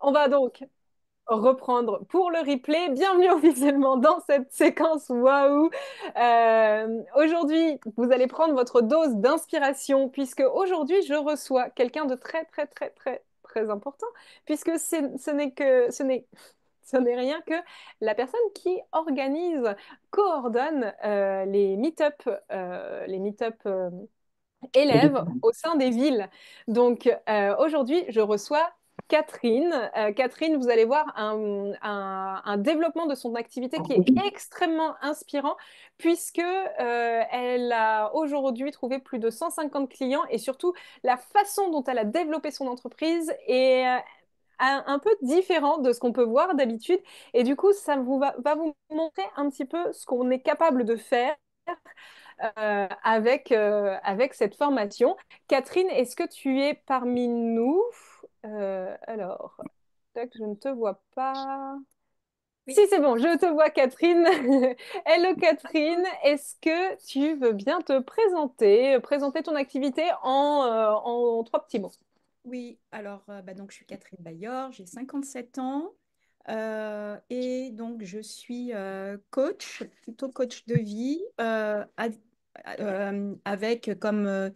On va donc reprendre pour le replay. Bienvenue officiellement dans cette séquence waouh. Aujourd'hui, vous allez prendre votre dose d'inspiration puisque aujourd'hui, je reçois quelqu'un de très, très, très, très, très important puisque ce n'est rien que la personne qui organise, coordonne les meet-up élèves au sein des villes. Donc aujourd'hui, je reçois Catherine. Catherine, vous allez voir un développement de son activité qui est extrêmement inspirant puisque elle a aujourd'hui trouvé plus de 150 clients et surtout la façon dont elle a développé son entreprise est un peu différent de ce qu'on peut voir d'habitude. Et du coup, va vous montrer un petit peu ce qu'on est capable de faire avec cette formation. Catherine, est-ce que tu es parmi nous? Alors, tac, je ne te vois pas. Si, Oui. c'est bon, je te vois, Catherine. Hello, Catherine. Est-ce que tu veux bien te présenter ton activité en trois petits mots? Oui, alors donc je suis Catherine Bayor, j'ai 57 ans et donc je suis coach, plutôt coach de vie, avec comme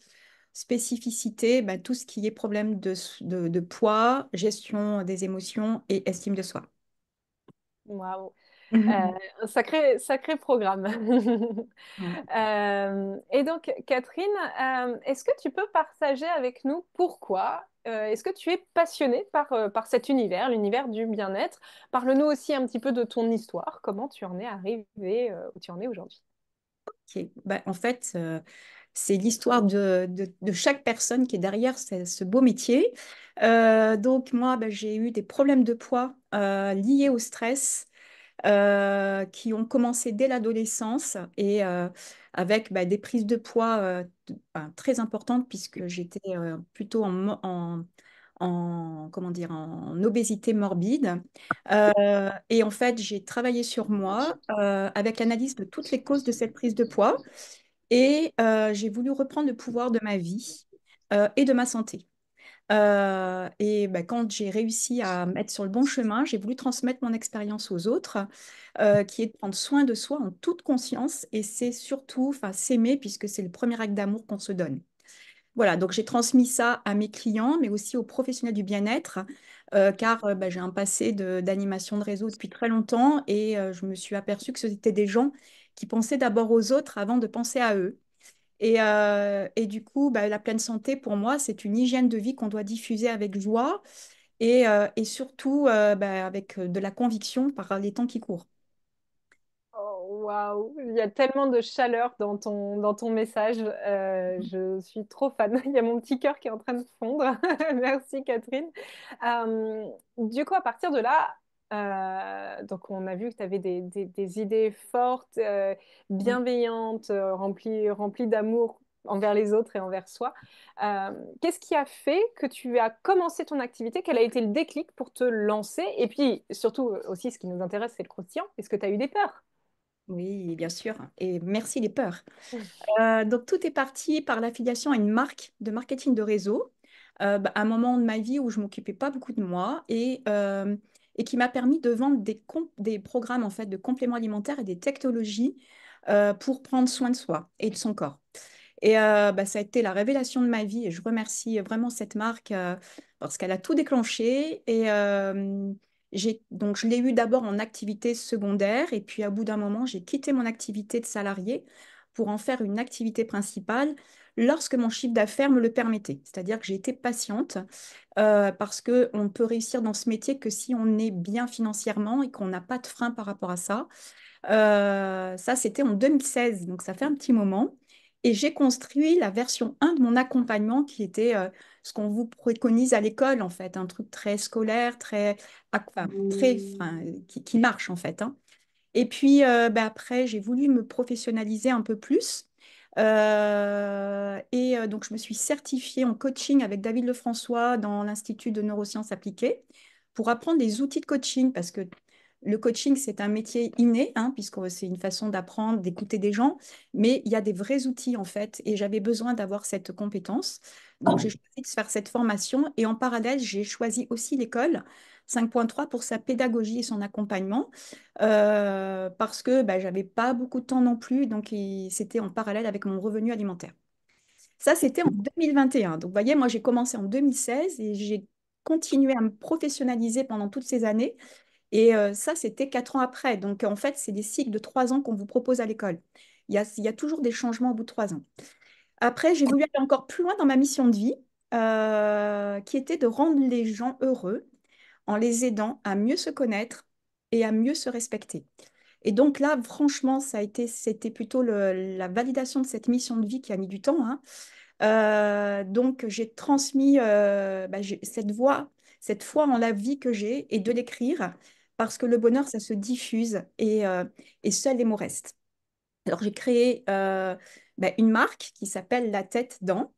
spécificité tout ce qui est problème de poids, gestion des émotions et estime de soi. Waouh. Mhm. Un sacré, sacré programme. Ouais. Et donc, Catherine, est-ce que tu peux partager avec nous pourquoi est-ce que tu es passionnée par cet univers, l'univers du bien-être? Parle-nous aussi un petit peu de ton histoire, comment tu en es arrivée où tu en es aujourd'hui. Ok. En fait, c'est l'histoire de chaque personne qui est derrière ce beau métier. Donc moi, j'ai eu des problèmes de poids liés au stress qui ont commencé dès l'adolescence et avec des prises de poids très importantes puisque j'étais plutôt comment dire, en obésité morbide. Et en fait, j'ai travaillé sur moi avec l'analyse de toutes les causes de cette prise de poids et j'ai voulu reprendre le pouvoir de ma vie et de ma santé. Quand j'ai réussi à mettre sur le bon chemin, j'ai voulu transmettre mon expérience aux autres, qui est de prendre soin de soi en toute conscience. Et c'est surtout, enfin, s'aimer, puisque c'est le premier acte d'amour qu'on se donne. Voilà, donc j'ai transmis ça à mes clients, mais aussi aux professionnels du bien-être, car j'ai un passé d'animation de réseau depuis très longtemps et je me suis aperçue que c'était des gens qui pensaient d'abord aux autres avant de penser à eux. Et du coup, la pleine santé, pour moi, c'est une hygiène de vie qu'on doit diffuser avec joie et surtout avec de la conviction par les temps qui courent. Oh, waouh, il y a tellement de chaleur dans ton message. Je suis trop fan. Il y a mon petit cœur qui est en train de fondre. Merci, Catherine. Du coup, à partir de là, donc on a vu que tu avais des idées fortes, Oui. bienveillantes, remplies d'amour envers les autres et envers soi. Euh, Qu'est-ce qui a fait que tu as commencé ton activité? Quel a été le déclic pour te lancer? Et puis, surtout, aussi, ce qui nous intéresse, c'est le croustillant. Est-ce que tu as eu des peurs? Oui, bien sûr. Et merci les peurs. Donc, tout est parti par l'affiliation à une marque de marketing de réseau, à un moment de ma vie où je m'occupais pas beaucoup de moi et qui m'a permis de vendre des programmes en fait, de compléments alimentaires et des technologies pour prendre soin de soi et de son corps. Et ça a été la révélation de ma vie et je remercie vraiment cette marque parce qu'elle a tout déclenché. Et donc, je l'ai eu d'abord en activité secondaire et puis à bout d'un moment, j'ai quitté mon activité de salarié pour en faire une activité principale lorsque mon chiffre d'affaires me le permettait. C'est-à-dire que j'ai été patiente parce qu'on ne peut réussir dans ce métier que si on est bien financièrement et qu'on n'a pas de frein par rapport à ça. Ça, c'était en 2016, donc ça fait un petit moment. Et j'ai construit la version 1 de mon accompagnement qui était ce qu'on vous préconise à l'école, en fait, un truc très scolaire, qui marche, en fait, hein. Et puis, après, j'ai voulu me professionnaliser un peu plus. Donc, je me suis certifiée en coaching avec David Lefrançois dans l'Institut de neurosciences appliquées pour apprendre les outils de coaching parce que le coaching, c'est un métier inné, hein, puisque c'est une façon d'apprendre, d'écouter des gens, mais il y a des vrais outils en fait, et j'avais besoin d'avoir cette compétence. Donc j'ai choisi de faire cette formation et en parallèle, j'ai choisi aussi l'école 5.3 pour sa pédagogie et son accompagnement, parce que bah, j'avais pas beaucoup de temps non plus, donc c'était en parallèle avec mon revenu alimentaire. Ça, c'était en 2021. Donc, vous voyez, moi, j'ai commencé en 2016 et j'ai continué à me professionnaliser pendant toutes ces années. Et ça, c'était 4 ans après. Donc, en fait, c'est des cycles de 3 ans qu'on vous propose à l'école. Il y a toujours des changements au bout de 3 ans. Après, j'ai voulu aller encore plus loin dans ma mission de vie, qui était de rendre les gens heureux en les aidant à mieux se connaître et à mieux se respecter. Et donc là, franchement, c'était plutôt la validation de cette mission de vie qui a mis du temps, hein. Donc, j'ai transmis bah, cette voix, cette foi en la vie que j'ai et de l'écrire parce que le bonheur, ça se diffuse et seuls les mots restent. Alors, j'ai créé bah, une marque qui s'appelle La Tête dans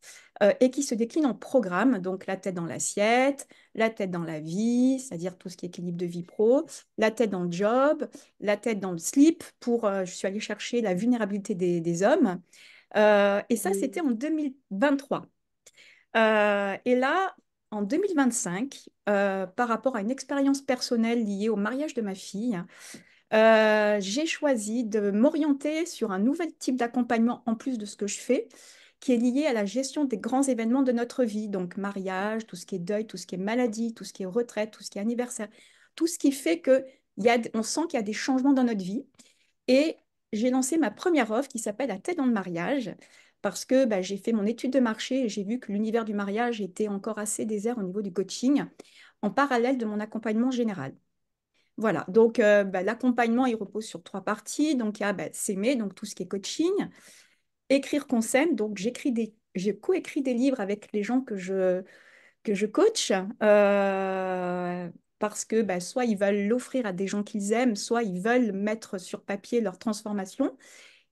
et qui se décline en programmes. Donc, la tête dans l'assiette, la tête dans la vie, c'est-à-dire tout ce qui est équilibre de vie pro, la tête dans le job, la tête dans le slip je suis allée chercher la vulnérabilité des hommes. Et ça, c'était en 2023. Et là, en 2025, par rapport à une expérience personnelle liée au mariage de ma fille, j'ai choisi de m'orienter sur un nouvel type d'accompagnement en plus de ce que je fais, qui est lié à la gestion des grands événements de notre vie, donc mariage, tout ce qui est deuil, tout ce qui est maladie, tout ce qui est retraite, tout ce qui est anniversaire, tout ce qui fait que on sent qu'il y a des changements dans notre vie. Et j'ai lancé ma première offre qui s'appelle La tête dans le mariage, parce que bah, j'ai fait mon étude de marché et j'ai vu que l'univers du mariage était encore assez désert au niveau du coaching, en parallèle de mon accompagnement général. Voilà, donc bah, l'accompagnement, il repose sur 3 parties. Donc, il y a bah, s'aimer, donc tout ce qui est coaching, écrire qu'on s'aime. Donc, j'ai coécrit des livres avec les gens que je coach, parce que bah, soit ils veulent l'offrir à des gens qu'ils aiment, soit ils veulent mettre sur papier leur transformation.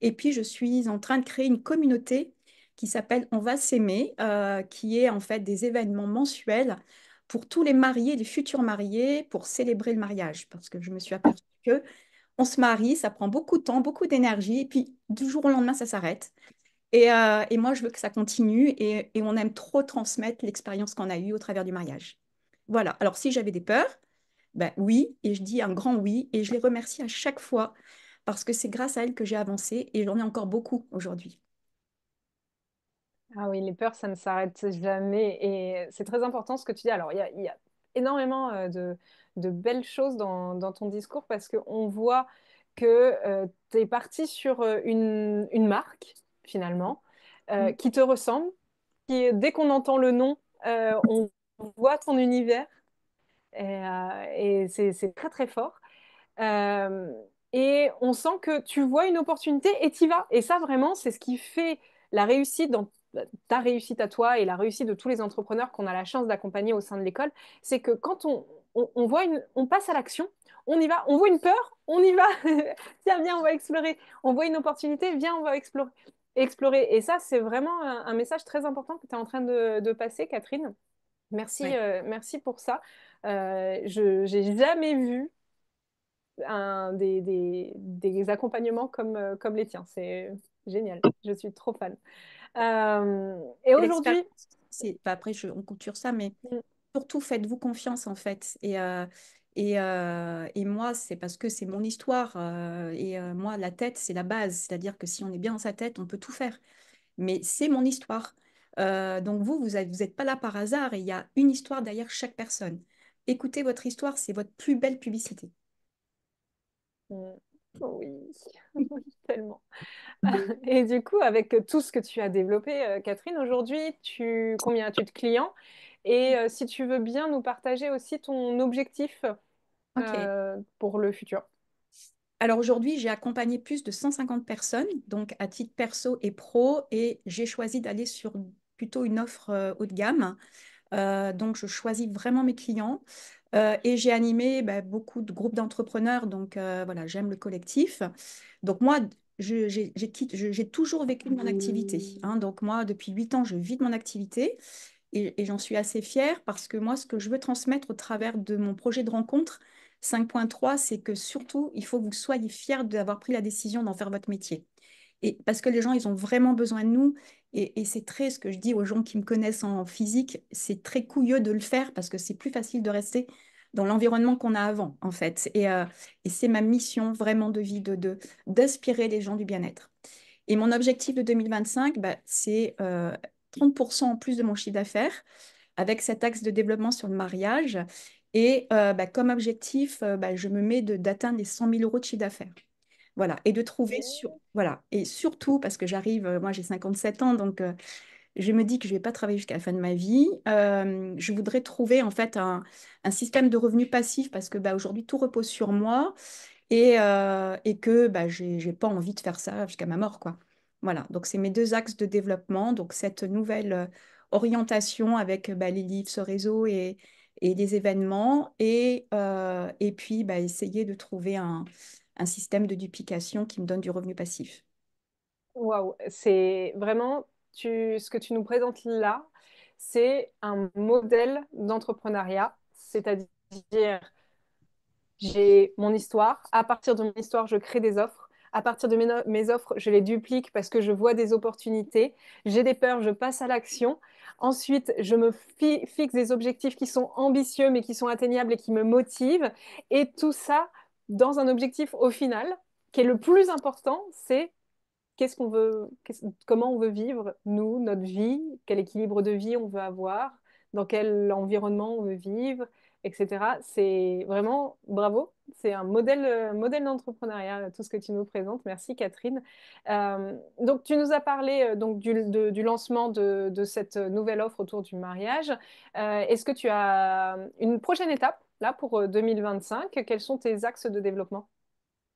Et puis, je suis en train de créer une communauté qui s'appelle On va s'aimer, qui est en fait des événements mensuels pour tous les mariés, les futurs mariés, pour célébrer le mariage. Parce que je me suis aperçue que on se marie, ça prend beaucoup de temps, beaucoup d'énergie, et puis du jour au lendemain, ça s'arrête. Et moi, je veux que ça continue, et on aime trop transmettre l'expérience qu'on a eue au travers du mariage. Voilà. Alors, si j'avais des peurs, ben oui, et je dis un grand oui, et je les remercie à chaque fois parce que c'est grâce à elles que j'ai avancé et j'en ai encore beaucoup aujourd'hui. Ah oui, les peurs, ça ne s'arrête jamais. Et c'est très important ce que tu dis. Alors, il y a énormément de belles choses dans ton discours parce qu'on voit que tu es parti sur une marque, finalement, Mm. qui te ressemble, dès qu'on entend le nom, on voit ton univers. Et c'est très, très fort. Euh, et on sent que tu vois une opportunité et tu y vas. Et ça, vraiment, c'est ce qui fait la réussite dans ta réussite à toi et la réussite de tous les entrepreneurs qu'on a la chance d'accompagner au sein de l'école. C'est que quand on voit on passe à l'action, on y va. On voit une peur, on y va. Tiens, viens, on va explorer. On voit une opportunité, viens, on va explorer. Explorer. Et ça, c'est vraiment un message très important que tu es en train de passer, Catherine. Merci, Ouais. merci pour ça. Je n'ai jamais vu des accompagnements comme les tiens. C'est génial. Je suis trop fan. Et Et l'expérience, aujourd'hui, enfin, après, on couture ça, mais mm, surtout faites-vous confiance en fait. Et moi, c'est parce que c'est mon histoire. Moi, la tête, c'est la base. C'est-à-dire que si on est bien dans sa tête, on peut tout faire. Mais c'est mon histoire. Donc vous êtes pas là par hasard et il y a une histoire derrière chaque personne. Écoutez votre histoire, c'est votre plus belle publicité. mm, oui, tellement. Et du coup, avec tout ce que tu as développé, Catherine, aujourd'hui, combien as-tu de clients? Et si tu veux bien nous partager aussi ton objectif Ok. pour le futur. Alors aujourd'hui, j'ai accompagné plus de 150 personnes, donc à titre perso et pro, et j'ai choisi d'aller sur plutôt une offre haut de gamme. Donc je choisis vraiment mes clients. Et j'ai animé bah, beaucoup de groupes d'entrepreneurs, donc voilà, j'aime le collectif. Donc moi, j'ai toujours vécu de mon activité, hein. Donc moi, depuis 8 ans, je vis de mon activité et j'en suis assez fière parce que moi, ce que je veux transmettre au travers de mon projet de rencontre, 5.3, c'est que surtout, il faut que vous soyez fiers d'avoir pris la décision d'en faire votre métier. Et parce que les gens, ils ont vraiment besoin de nous. Et c'est très, ce que je dis aux gens qui me connaissent en physique, c'est très couilleux de le faire parce que c'est plus facile de rester dans l'environnement qu'on a avant, en fait. Et c'est ma mission vraiment de vie, d'inspirer les gens du bien-être. Et mon objectif de 2025, bah, c'est 30% en plus de mon chiffre d'affaires avec cet axe de développement sur le mariage. Et bah, comme objectif, bah, je me mets d'atteindre les 100 000 euros de chiffre d'affaires. Voilà, et de trouver voilà, et surtout parce que j'arrive, moi j'ai 57 ans, donc je me dis que je ne vais pas travailler jusqu'à la fin de ma vie. Je voudrais trouver en fait un système de revenus passifs parce que bah, aujourd'hui tout repose sur moi et que bah, j'ai pas envie de faire ça jusqu'à ma mort, quoi. Voilà, donc c'est mes deux axes de développement, donc cette nouvelle orientation avec bah, les livres, ce réseau et les événements et puis bah, essayer de trouver un système de duplication qui me donne du revenu passif. Waouh, c'est vraiment, ce que tu nous présentes là, c'est un modèle d'entrepreneuriat, c'est-à-dire j'ai mon histoire, à partir de mon histoire, je crée des offres, à partir de mes offres, je les duplique parce que je vois des opportunités, j'ai des peurs, je passe à l'action, ensuite je me fixe des objectifs qui sont ambitieux mais qui sont atteignables et qui me motivent, et tout ça dans un objectif au final qui est le plus important, c'est qu'est-ce qu'on veut, comment on veut vivre, nous, notre vie, quel équilibre de vie on veut avoir, dans quel environnement on veut vivre, etc. C'est vraiment bravo. C'est un modèle d'entrepreneuriat, tout ce que tu nous présentes. Merci, Catherine. Donc, tu nous as parlé donc, du lancement de cette nouvelle offre autour du mariage. Est-ce que tu as une prochaine étape là pour 2025? Quels sont tes axes de développement?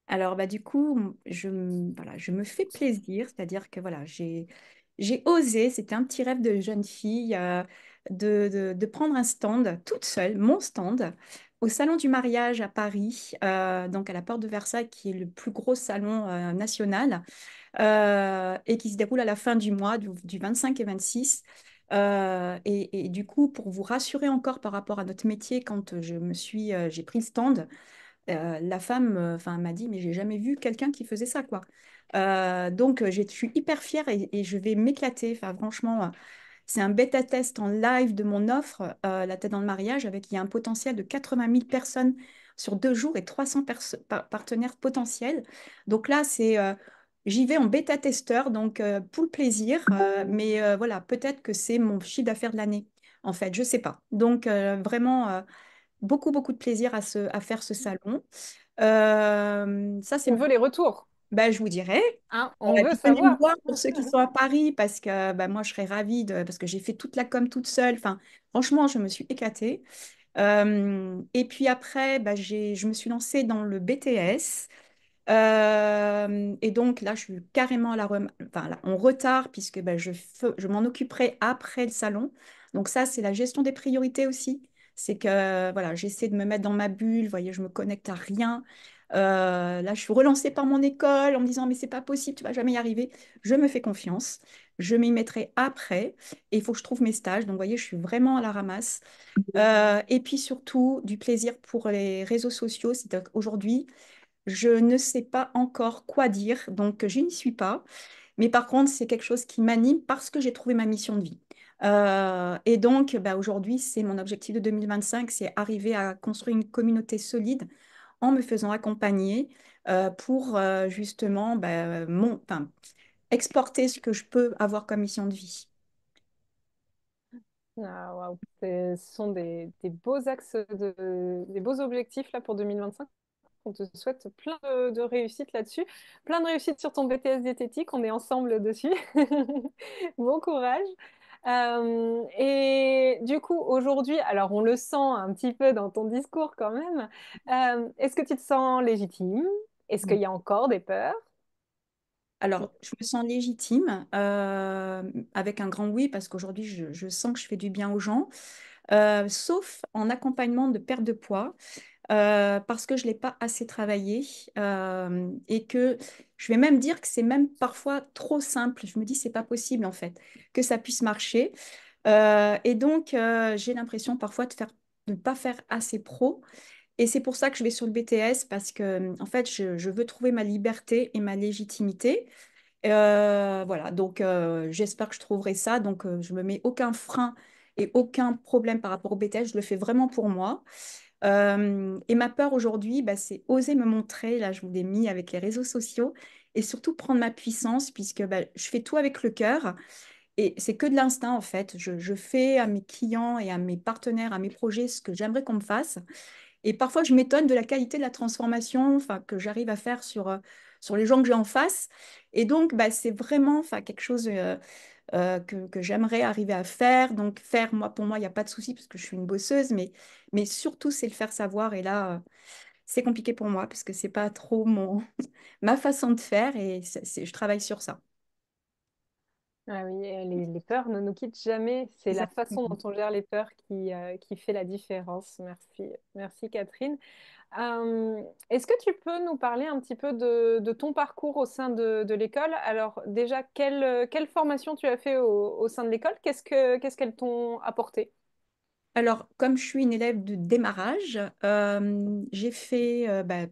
Alors, bah, du coup, voilà, je me fais plaisir, c'est-à-dire que voilà, j'ai osé, c'était un petit rêve de jeune fille, de prendre un stand toute seule, mon stand, au Salon du mariage à Paris, donc à la Porte de Versailles, qui est le plus gros salon national, et qui se déroule à la fin du mois, du 25 et 26. Et du coup, pour vous rassurer encore par rapport à notre métier, quand j'ai pris le stand, la femme enfin, m'a dit, mais j'ai jamais vu quelqu'un qui faisait ça, quoi. Donc, je suis hyper fière et je vais m'éclater. Enfin, franchement, c'est un bêta-test en live de mon offre, La tête dans le mariage, avec il y a un potentiel de 80 000 personnes sur 2 jours et 300 partenaires potentiels. Donc là, j'y vais en bêta-testeur, donc pour le plaisir. Mais voilà, peut-être que c'est mon chiffre d'affaires de l'année, en fait, je sais pas. Donc, vraiment beaucoup, beaucoup de plaisir à faire ce salon. Ça, c'est On veut les retours, bah, je vous dirai. hein, on Et veut puis venez me savoir. voir pour ceux qui sont à Paris parce que bah, moi, je serais ravie parce que j'ai fait toute la com toute seule. Enfin, franchement, je me suis éclatée. Et puis après, bah, je me suis lancée dans le BTS. Et donc là, je suis carrément enfin, là, en retard puisque bah, je m'en occuperai après le salon. Donc ça, c'est la gestion des priorités aussi. C'est que voilà, j'essaie de me mettre dans ma bulle. Vous voyez, je me connecte à rien. Là, je suis relancée par mon école en me disant, mais c'est pas possible, tu vas jamais y arriver. Je me fais confiance. Je m'y mettrai après. Et il faut que je trouve mes stages. Donc, vous voyez, je suis vraiment à la ramasse. Et puis surtout, du plaisir pour les réseaux sociaux. C'est qu'aujourd'hui, je ne sais pas encore quoi dire, donc je n'y suis pas. Mais par contre, c'est quelque chose qui m'anime parce que j'ai trouvé ma mission de vie. Et donc, bah, aujourd'hui, c'est mon objectif de 2025, c'est arriver à construire une communauté solide en me faisant accompagner pour justement bah, enfin, exporter ce que je peux avoir comme mission de vie. Ah, waouh. Ce sont des beaux axes, des beaux objectifs là pour 2025. On te souhaite plein de réussite là-dessus, plein de réussite sur ton BTS diététique. On est ensemble dessus. Bon courage. Et du coup, aujourd'hui, alors on le sent un petit peu dans ton discours quand même. Est-ce que tu te sens légitime? Est-ce qu'il y a encore des peurs? Alors, je me sens légitime avec un grand oui parce qu'aujourd'hui, je sens que je fais du bien aux gens, sauf en accompagnement de perte de poids. Parce que je ne l'ai pas assez travaillé et que je vais même dire que c'est même parfois trop simple. Je me dis, c'est pas possible en fait que ça puisse marcher. Et donc, j'ai l'impression parfois de ne pas faire assez pro. Et c'est pour ça que je vais sur le BTS parce que, en fait, je veux trouver ma liberté et ma légitimité. Voilà, donc j'espère que je trouverai ça. Donc, je me mets aucun frein et aucun problème par rapport au BTS. Je le fais vraiment pour moi. Et ma peur aujourd'hui, bah, c'est oser me montrer. Là, je vous l'ai mis avec les réseaux sociaux et surtout prendre ma puissance puisque bah, je fais tout avec le cœur. Et c'est que de l'instinct, en fait. Je fais à mes clients et à mes partenaires, à mes projets, ce que j'aimerais qu'on me fasse. Et parfois, je m'étonne de la qualité de la transformation enfin, que j'arrive à faire sur les gens que j'ai en face. Et donc, bah, c'est vraiment enfin, quelque chose que j'aimerais arriver à faire. Donc, faire, moi, pour moi, il n'y a pas de souci parce que je suis une bosseuse, mais surtout, c'est le faire savoir. Et là, c'est compliqué pour moi parce que c'est pas trop ma façon de faire et je travaille sur ça. Ah oui, les peurs ne nous quittent jamais. C'est la façon Exactement. dont on gère les peurs qui fait la différence. Merci, merci Catherine. Est-ce que tu peux nous parler un petit peu de ton parcours au sein de l'école? Alors déjà, quelle formation tu as fait au sein de l'école? Qu'est-ce qu'elles t'ont apporté? Alors, comme je suis une élève de démarrage, j'ai fait bah,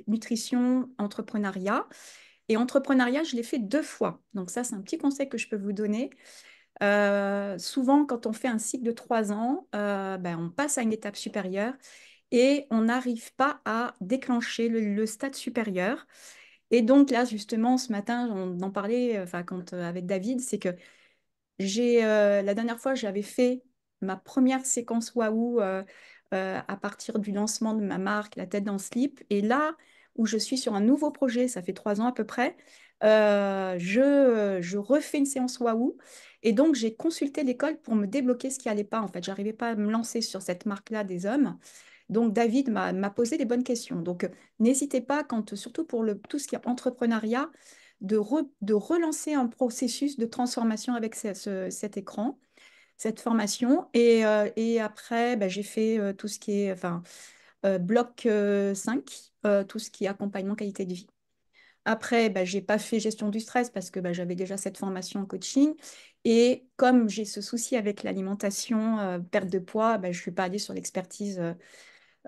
nutrition, entrepreneuriat. Et entrepreneuriat, je l'ai fait 2 fois. Donc ça, c'est un petit conseil que je peux vous donner. Souvent, quand on fait un cycle de 3 ans, ben, on passe à une étape supérieure et on n'arrive pas à déclencher le stade supérieur. Et donc là, justement, ce matin, on en parlait enfin, avec David, c'est que la dernière fois, j'avais fait ma première séquence Waouh à partir du lancement de ma marque, La tête dans le slip. Et là où je suis sur un nouveau projet, ça fait 3 ans à peu près, je refais une séance Waouh. Et donc, j'ai consulté l'école pour me débloquer ce qui allait pas. En fait, j'arrivais pas à me lancer sur cette marque-là des hommes. Donc, David m'a posé des bonnes questions. Donc, n'hésitez pas, surtout pour tout ce qui est entrepreneuriat, de relancer un processus de transformation avec cet écran, cette formation. Et après, bah, j'ai fait tout ce qui est enfin, bloc 5, tout ce qui est accompagnement qualité de vie. Après, bah, je n'ai pas fait gestion du stress parce que bah, j'avais déjà cette formation en coaching. Et comme j'ai ce souci avec l'alimentation, perte de poids, bah, je ne suis pas allée sur l'expertise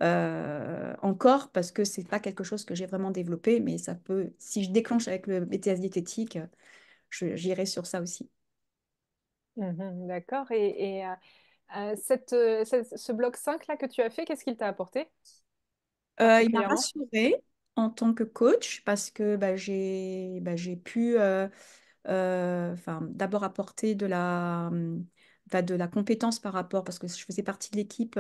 encore parce que c'est pas quelque chose que j'ai vraiment développé, mais ça peut, si je déclenche avec le BTS diététique, j'irai sur ça aussi. Mhm, d'accord. Ce bloc 5 là que tu as fait, qu'est-ce qu'il t'a apporté Il m'a particulièrement? rassurée en tant que coach parce que j'ai pu enfin, d'abord apporter enfin, de la compétence par rapport, parce que je faisais partie de l'équipe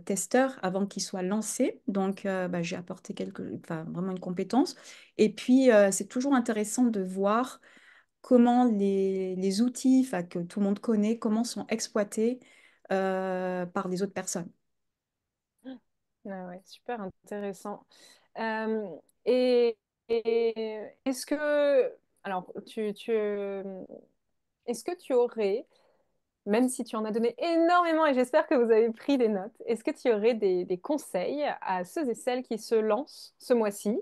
testeur avant qu'il soit lancé. Donc, bah, j'ai apporté enfin, vraiment une compétence. Et puis, c'est toujours intéressant de voir comment les outils enfin, que tout le monde connaît, comment sont exploités par les autres personnes. Ah ouais, super intéressant. Euh, et est-ce que, alors, est-ce que tu aurais, même si tu en as donné énormément et j'espère que vous avez pris des notes, est-ce que tu aurais des conseils à ceux et celles qui se lancent ce mois-ci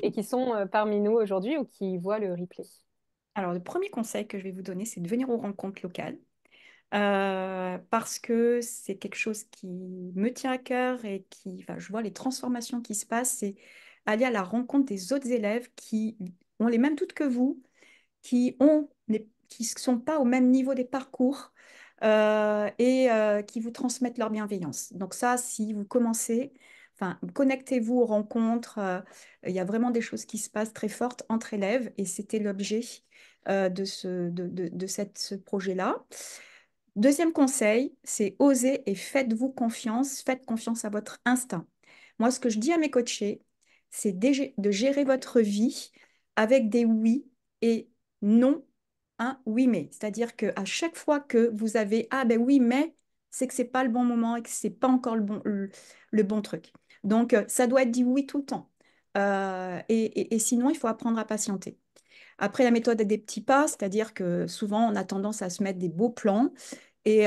et qui sont parmi nous aujourd'hui ou qui voient le replay? Alors, le premier conseil que je vais vous donner, c'est de venir aux rencontres locales. Parce que c'est quelque chose qui me tient à cœur et enfin, je vois les transformations qui se passent, c'est aller à la rencontre des autres élèves qui ont les mêmes doutes que vous, qui sont pas au même niveau des parcours et qui vous transmettent leur bienveillance. Donc ça, si vous commencez, enfin, connectez-vous aux rencontres. Il y a vraiment des choses qui se passent très fortes entre élèves et c'était l'objet ce projet-là. Deuxième conseil, c'est oser et faites-vous confiance, faites confiance à votre instinct. Moi, ce que je dis à mes coachés, c'est de gérer votre vie avec des oui et non un oui mais. C'est-à-dire qu'à chaque fois que vous avez ah ben oui mais, c'est que c'est pas le bon moment et que c'est pas encore le bon truc. Donc, ça doit être dit oui tout le temps. Et sinon, il faut apprendre à patienter. Après, la méthode des petits pas, c'est-à-dire que souvent, on a tendance à se mettre des beaux plans et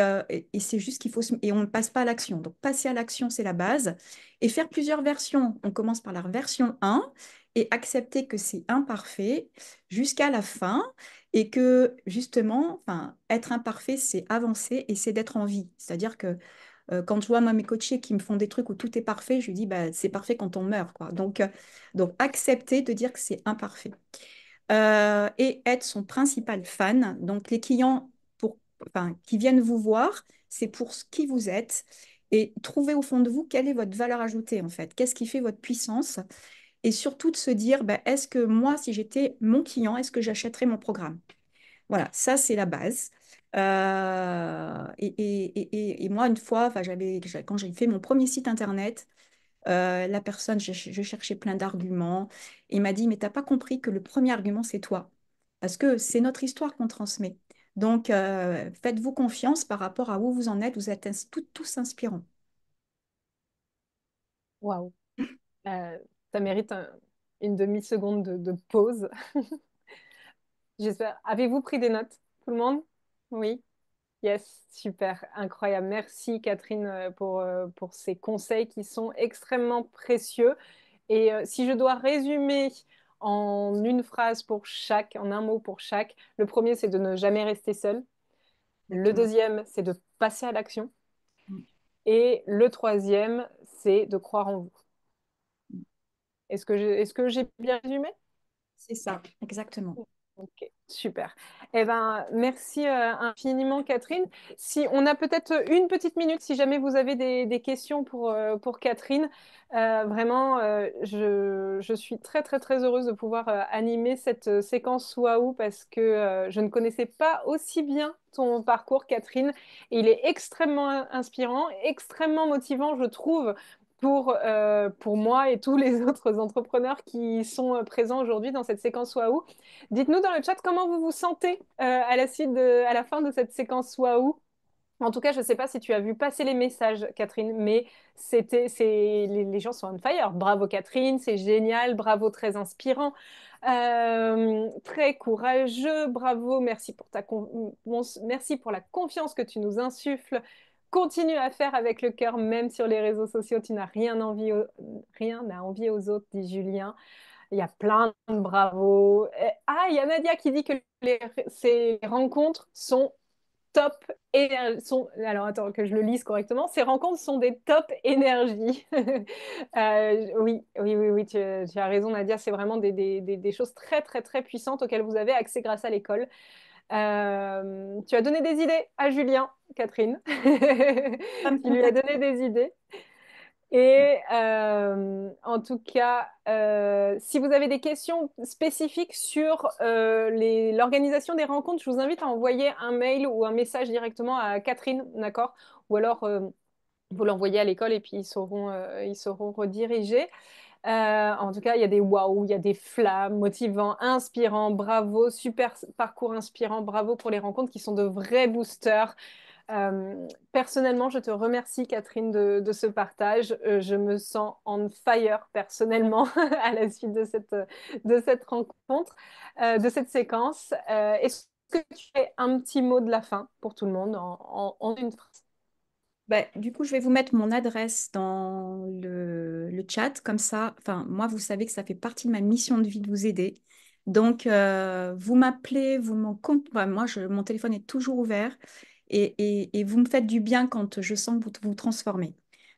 c'est juste qu'il faut et on ne passe pas à l'action. Donc, passer à l'action, c'est la base. Et faire plusieurs versions. On commence par la version 1 et accepter que c'est imparfait jusqu'à la fin et que justement, enfin, être imparfait, c'est avancer et c'est d'être en vie. C'est-à-dire que Quand je vois moi, mes coachés qui me font des trucs où tout est parfait, je lui dis, bah, c'est parfait quand on meurt, quoi. Donc accepter de dire que c'est imparfait. Et être son principal fan. Donc les clients enfin, qui viennent vous voir, c'est pour ce qui vous êtes. Et trouver au fond de vous quelle est votre valeur ajoutée, en fait. Qu'est-ce qui fait votre puissance? Et surtout de se dire, bah, est-ce que moi, si j'étais mon client, est-ce que j'achèterais mon programme? Voilà, ça c'est la base. Et moi, une fois, enfin, quand j'ai fait mon premier site internet, la personne, je cherchais plein d'arguments. Il m'a dit, mais t'as pas compris que le premier argument, c'est toi. Parce que c'est notre histoire qu'on transmet. Donc, faites-vous confiance par rapport à où vous en êtes. Vous êtes tous inspirants. Waouh. Euh, Ça mérite une demi-seconde de pause. J'espère. Avez-vous pris des notes, tout le monde? Oui. Yes, super, incroyable. Merci Catherine pour ces conseils qui sont extrêmement précieux. Et si je dois résumer en une phrase pour chaque, en un mot pour chaque, le premier, c'est de ne jamais rester seul. Le Exactement. deuxième, c'est de passer à l'action. Et le troisième, c'est de croire en vous. Est-ce que j'ai bien résumé? C'est ça, exactement. Ok, super. Eh ben, merci infiniment, Catherine. Si on a peut-être une petite minute, si jamais vous avez des questions pour Catherine, vraiment, je suis très, très, très heureuse de pouvoir animer cette séquence Waouh parce que je ne connaissais pas aussi bien ton parcours, Catherine. Et il est extrêmement inspirant, extrêmement motivant, je trouve. Pour moi et tous les autres entrepreneurs qui sont présents aujourd'hui dans cette séquence Waouh. Dites-nous dans le chat comment vous vous sentez à la fin de cette séquence Waouh. En tout cas, je ne sais pas si tu as vu passer les messages, Catherine, mais les gens sont on fire. Bravo, Catherine, c'est génial. Bravo, très inspirant. Très courageux. Bravo, merci pour la confiance que tu nous insuffles. Continue à faire avec le cœur, même sur les réseaux sociaux. Tu n'as rien à envier aux autres, dit Julien. Il y a plein de bravos. Ah, il y a Nadia qui dit que ces rencontres sont top sont alors attends que je le lise correctement. Ces rencontres sont des top énergies. Oui, oui, oui, oui, tu as raison, Nadia. C'est vraiment des choses très, très, très puissantes auxquelles vous avez accès grâce à l'école. Tu as donné des idées à Julien, Catherine. Pas me Tu lui as contacter. donné des idées. Et en tout cas, si vous avez des questions spécifiques sur l'organisation des rencontres, je vous invite à envoyer un mail ou un message directement à Catherine, d'accord? Ou alors vous l'envoyez à l'école et puis ils seront redirigés. En tout cas, il y a des waouh, il y a des flammes motivants, inspirants, bravo, super parcours inspirant, bravo pour les rencontres qui sont de vrais boosters. Personnellement, je te remercie, Catherine, de ce partage. Je me sens on fire personnellement à la suite de cette rencontre, de cette séquence. Est-ce que tu fais un petit mot de la fin pour tout le monde en une phrase? Bah, du coup, je vais vous mettre mon adresse dans le chat. Comme ça, enfin, moi, vous savez que ça fait partie de ma mission de vie de vous aider. Donc, vous m'appelez, vous m'en compte. Enfin, moi, mon téléphone est toujours ouvert et vous me faites du bien quand je sens que vous vous transformez.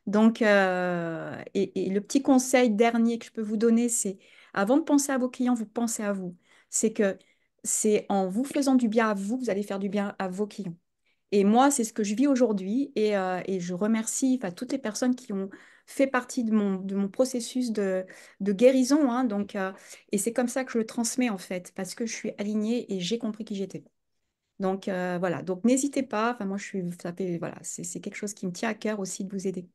Donc, et le petit conseil dernier que je peux vous donner, c'est avant de penser à vos clients, vous pensez à vous. C'est que c'est en vous faisant du bien à vous, vous allez faire du bien à vos clients. Et moi, c'est ce que je vis aujourd'hui et je remercie enfin, toutes les personnes qui ont fait partie de mon processus de guérison. Hein, et c'est comme ça que je le transmets en fait, parce que je suis alignée et j'ai compris qui j'étais. Donc voilà, donc n'hésitez pas. Enfin, moi, voilà, c'est quelque chose qui me tient à cœur aussi de vous aider.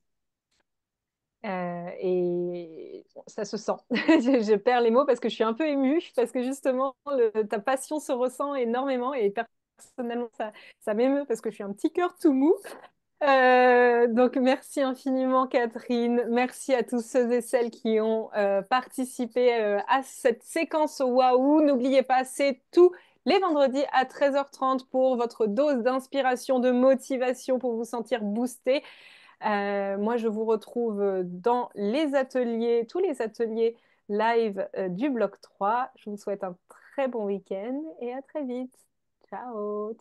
Et ça se sent. Je perds les mots parce que je suis un peu émue, parce que justement, ta passion se ressent énormément et personnellement, ça m'émeut parce que je suis un petit cœur tout mou. Donc, merci infiniment, Catherine. Merci à tous ceux et celles qui ont participé à cette séquence Waouh. N'oubliez pas, c'est tous les vendredis à 13h30 pour votre dose d'inspiration, de motivation pour vous sentir boosté. Moi, je vous retrouve dans les ateliers, tous les ateliers live du bloc 3. Je vous souhaite un très bon week-end et à très vite. Ciao!